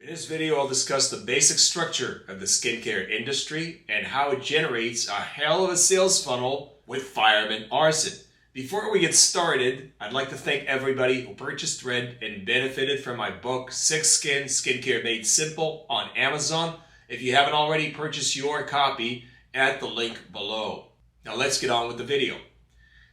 In this video, I'll discuss the basic structure of the skincare industry and how it generates a hell of a sales funnel with Fireman Arson. Before we get started, I'd like to thank everybody who purchased, read, and benefited from my book, Six Skin Skincare Made Simple on Amazon. If you haven't already, purchased your copy at the link below. Now let's get on with the video.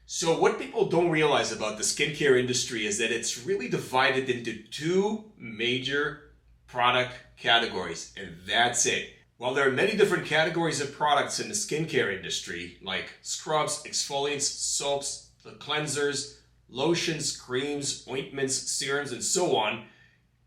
So what people don't realize about the skincare industry is that it's really divided into two major product categories, and that's it. While there are many different categories of products in the skincare industry, like scrubs, exfoliants, soaps, the cleansers, lotions, creams, ointments, serums, and so on,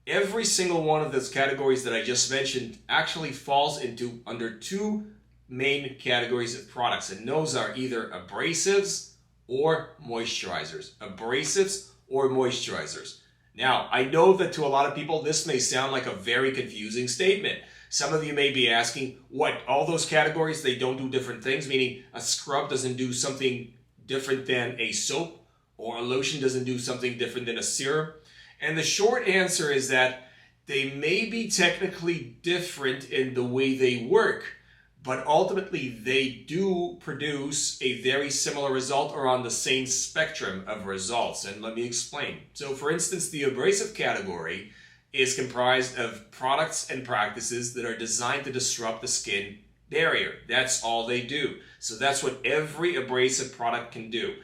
every single one of those categories that I just mentioned actually falls under two main categories of products, and those are either abrasives or moisturizers. Abrasives or moisturizers. Now, I know that to a lot of people, this may sound like a very confusing statement. Some of you may be asking, what, all those categories, they don't do different things? Meaning a scrub doesn't do something different than a soap, or a lotion doesn't do something different than a serum? And the short answer is that they may be technically different in the way they work, but ultimately they do produce a very similar result or on the same spectrum of results. And let me explain. So for instance, the abrasive category is comprised of products and practices that are designed to disrupt the skin barrier. That's all they do. So that's what every abrasive product can do.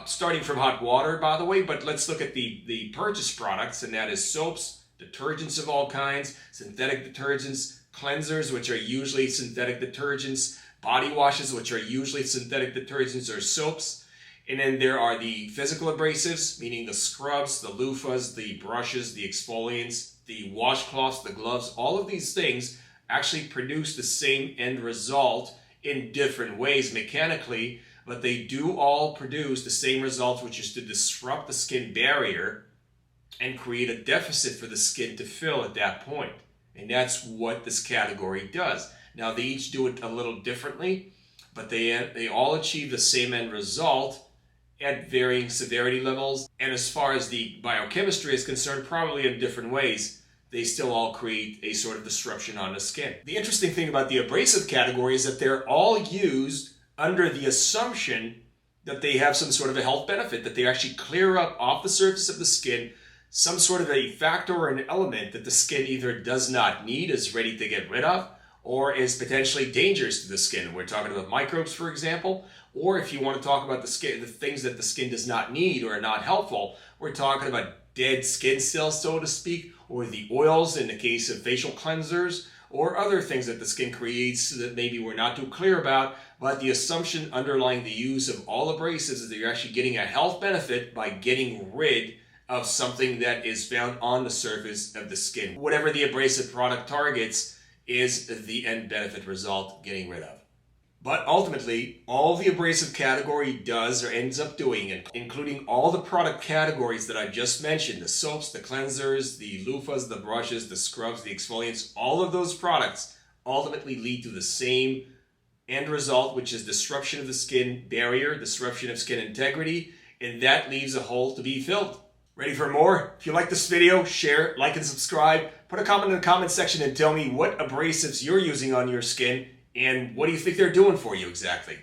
Starting from hot water, by the way, but let's look at the purchased products, and that is soaps, detergents of all kinds, synthetic detergents, cleansers, which are usually synthetic detergents, body washes, which are usually synthetic detergents or soaps. And then there are the physical abrasives, meaning the scrubs, the loofahs, the brushes, the exfoliants, the washcloths, the gloves. All of these things actually produce the same end result in different ways mechanically, but they do all produce the same result, which is to disrupt the skin barrier and create a deficit for the skin to fill at that point. And that's what this category does. Now, they each do it a little differently, but they all achieve the same end result at varying severity levels. And as far as the biochemistry is concerned, probably in different ways, they still all create a sort of disruption on the skin. The interesting thing about the abrasive category is that they're all used under the assumption that they have some sort of a health benefit, that they actually clear up off the surface of the skin some sort of a factor or an element that the skin either does not need, is ready to get rid of, or is potentially dangerous to the skin. We're talking about microbes, for example, or if you want to talk about the things that the skin does not need or are not helpful, we're talking about dead skin cells, so to speak, or the oils in the case of facial cleansers, or other things that the skin creates that maybe we're not too clear about. But the assumption underlying the use of all abrasives is that you're actually getting a health benefit by getting rid of something that is found on the surface of the skin. Whatever the abrasive product targets is the end benefit result getting rid of. But ultimately, all the abrasive category does or ends up doing, including all the product categories that I just mentioned, the soaps, the cleansers, the loofahs, the brushes, the scrubs, the exfoliants, all of those products ultimately lead to the same end result, which is disruption of the skin barrier, disruption of skin integrity, and that leaves a hole to be filled. Ready for more? If you like this video, share, like, and subscribe. Put a comment in the comment section and tell me what abrasives you're using on your skin and what do you think they're doing for you exactly.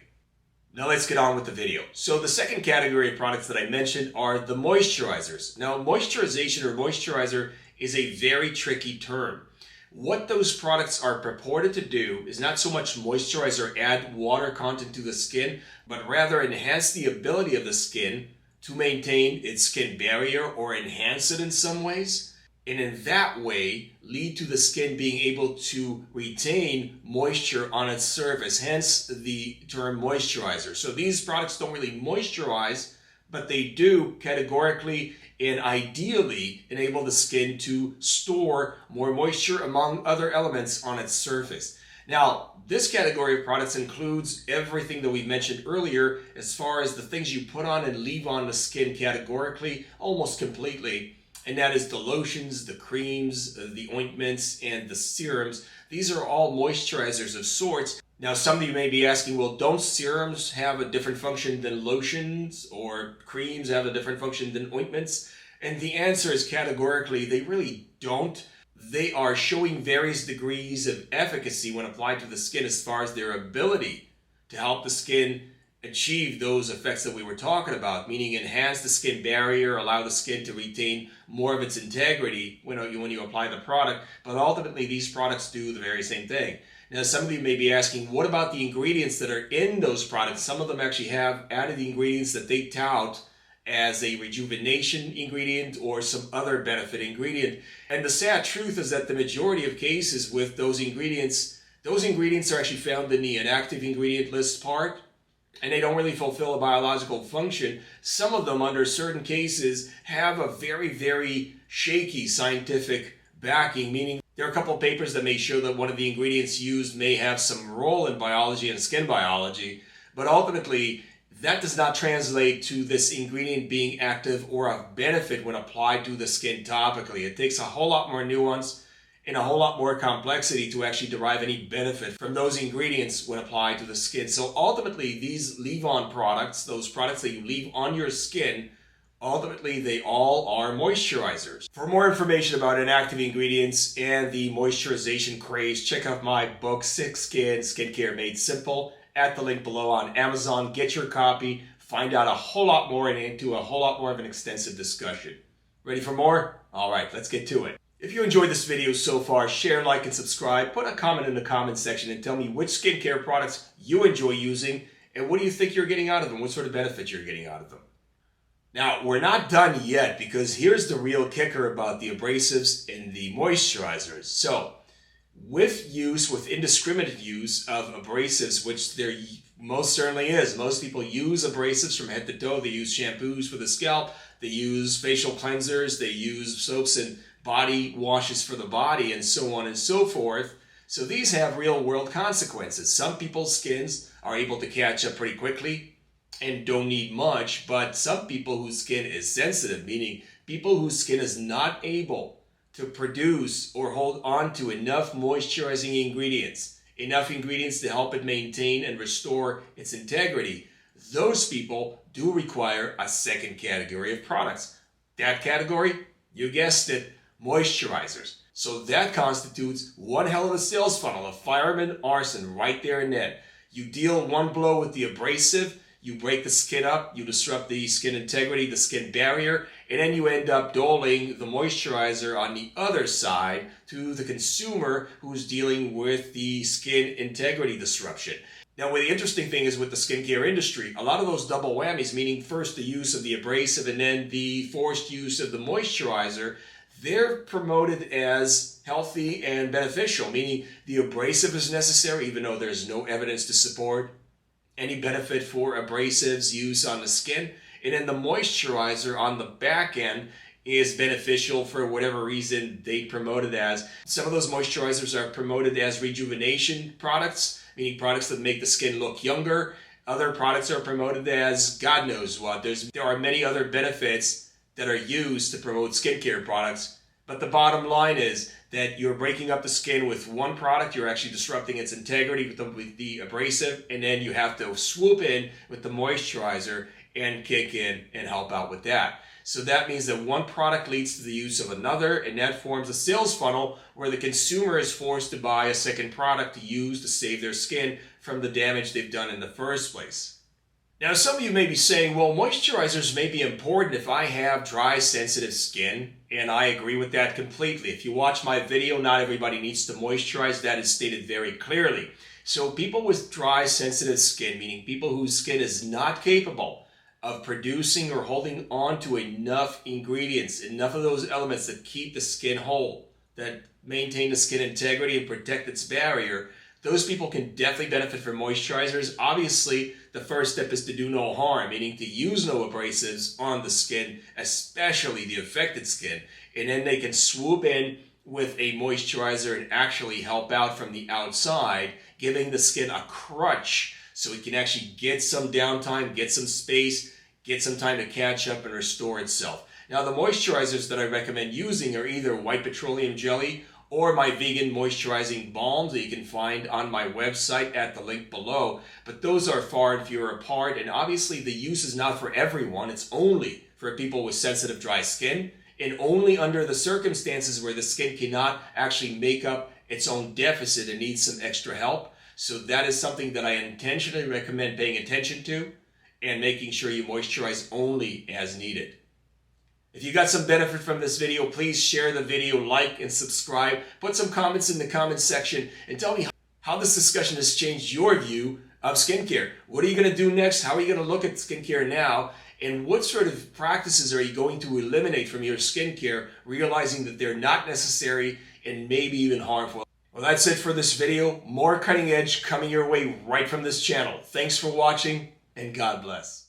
Now let's get on with the video. So the second category of products that I mentioned are the moisturizers. Now, moisturization or moisturizer is a very tricky term. What those products are purported to do is not so much moisturize or add water content to the skin, but rather enhance the ability of the skin to maintain its skin barrier or enhance it in some ways, and in that way lead to the skin being able to retain moisture on its surface, hence the term moisturizer. So these products don't really moisturize, but they do categorically and ideally enable the skin to store more moisture among other elements on its surface. Now, this category of products includes everything that we mentioned earlier as far as the things you put on and leave on the skin categorically, almost completely. And that is the lotions, the creams, the ointments, and the serums. These are all moisturizers of sorts. Now, some of you may be asking, well, don't serums have a different function than lotions, or creams have a different function than ointments? And the answer is categorically, they really don't. they are showing various degrees of efficacy when applied to the skin as far as their ability to help the skin achieve those effects that we were talking about, meaning enhance the skin barrier, allow the skin to retain more of its integrity when you apply the product. But ultimately, these products do the very same thing. Now, some of you may be asking, what about the ingredients that are in those products? Some of them actually have added ingredients that they tout as a rejuvenation ingredient or some other benefit ingredient. And the sad truth is that the majority of cases with those ingredients are actually found in the inactive ingredient list part, and they don't really fulfill a biological function. Some of them, under certain cases, have a very, very shaky scientific backing, meaning there are a couple of papers that may show that one of the ingredients used may have some role in biology and skin biology, but ultimately, that does not translate to this ingredient being active or of benefit when applied to the skin topically. It takes a whole lot more nuance and a whole lot more complexity to actually derive any benefit from those ingredients when applied to the skin. So ultimately, these leave-on products, those products that you leave on your skin, ultimately they all are moisturizers. For more information about inactive ingredients and the moisturization craze, check out my book, Sick Skin, Skincare Made Simple, at the link below on Amazon. Get your copy, find out a whole lot more and into a whole lot more of an extensive discussion. Ready for more? All right, let's get to it. If you enjoyed this video so far, share, like, and subscribe. Put a comment in the comment section and tell me which skincare products you enjoy using and what do you think you're getting out of them, what sort of benefits you're getting out of them. Now, we're not done yet, because here's the real kicker about the abrasives and the moisturizers. So, with indiscriminate use of abrasives, which there most certainly is. Most people use abrasives from head to toe. They use shampoos for the scalp. They use facial cleansers. They use soaps and body washes for the body, and so on and so forth. So these have real world consequences. Some people's skins are able to catch up pretty quickly and don't need much, but some people whose skin is sensitive, meaning people whose skin is not able to produce or hold on to enough moisturizing ingredients, enough ingredients to help it maintain and restore its integrity, those people do require a second category of products. That category, you guessed it, moisturizers. So that constitutes one hell of a sales funnel of fireman arson right there and then. You deal one blow with the abrasive, you break the skin up, you disrupt the skin integrity, the skin barrier, and then you end up doling the moisturizer on the other side to the consumer who's dealing with the skin integrity disruption. Now, the interesting thing is with the skincare industry, a lot of those double whammies, meaning first the use of the abrasive and then the forced use of the moisturizer, they're promoted as healthy and beneficial, meaning the abrasive is necessary, even though there's no evidence to support any benefit for abrasives use on the skin. And then the moisturizer on the back end is beneficial for whatever reason they promote it as. Some of those moisturizers are promoted as rejuvenation products, meaning products that make the skin look younger. Other products are promoted as God knows what. There are many other benefits that are used to promote skincare products. But the bottom line is that you're breaking up the skin with one product, you're actually disrupting its integrity with the abrasive, and then you have to swoop in with the moisturizer and kick in and help out with that. So that means that one product leads to the use of another, and that forms a sales funnel where the consumer is forced to buy a second product to use to save their skin from the damage they've done in the first place. Now, some of you may be saying, well, moisturizers may be important if I have dry, sensitive skin, and I agree with that completely. If you watch my video, not everybody needs to moisturize. That is stated very clearly. So people with dry, sensitive skin, meaning people whose skin is not capable of producing or holding on to enough ingredients, enough of those elements that keep the skin whole, that maintain the skin integrity and protect its barrier, those people can definitely benefit from moisturizers. Obviously, the first step is to do no harm, meaning to use no abrasives on the skin, especially the affected skin. And then they can swoop in with a moisturizer and actually help out from the outside, giving the skin a crutch so it can actually get some downtime, get some space, get some time to catch up and restore itself. Now, the moisturizers that I recommend using are either white petroleum jelly or my vegan moisturizing balms that you can find on my website at the link below. But those are far and fewer apart, and obviously the use is not for everyone. It's only for people with sensitive dry skin and only under the circumstances where the skin cannot actually make up its own deficit and needs some extra help. So that is something that I intentionally recommend paying attention to and making sure you moisturize only as needed. If you got some benefit from this video, please share the video, like and subscribe. Put some comments in the comments section and tell me how this discussion has changed your view of skincare. What are you going to do next? How are you going to look at skincare now? And what sort of practices are you going to eliminate from your skincare, realizing that they're not necessary and maybe even harmful? Well, that's it for this video. More cutting edge coming your way right from this channel. Thanks for watching, and God bless.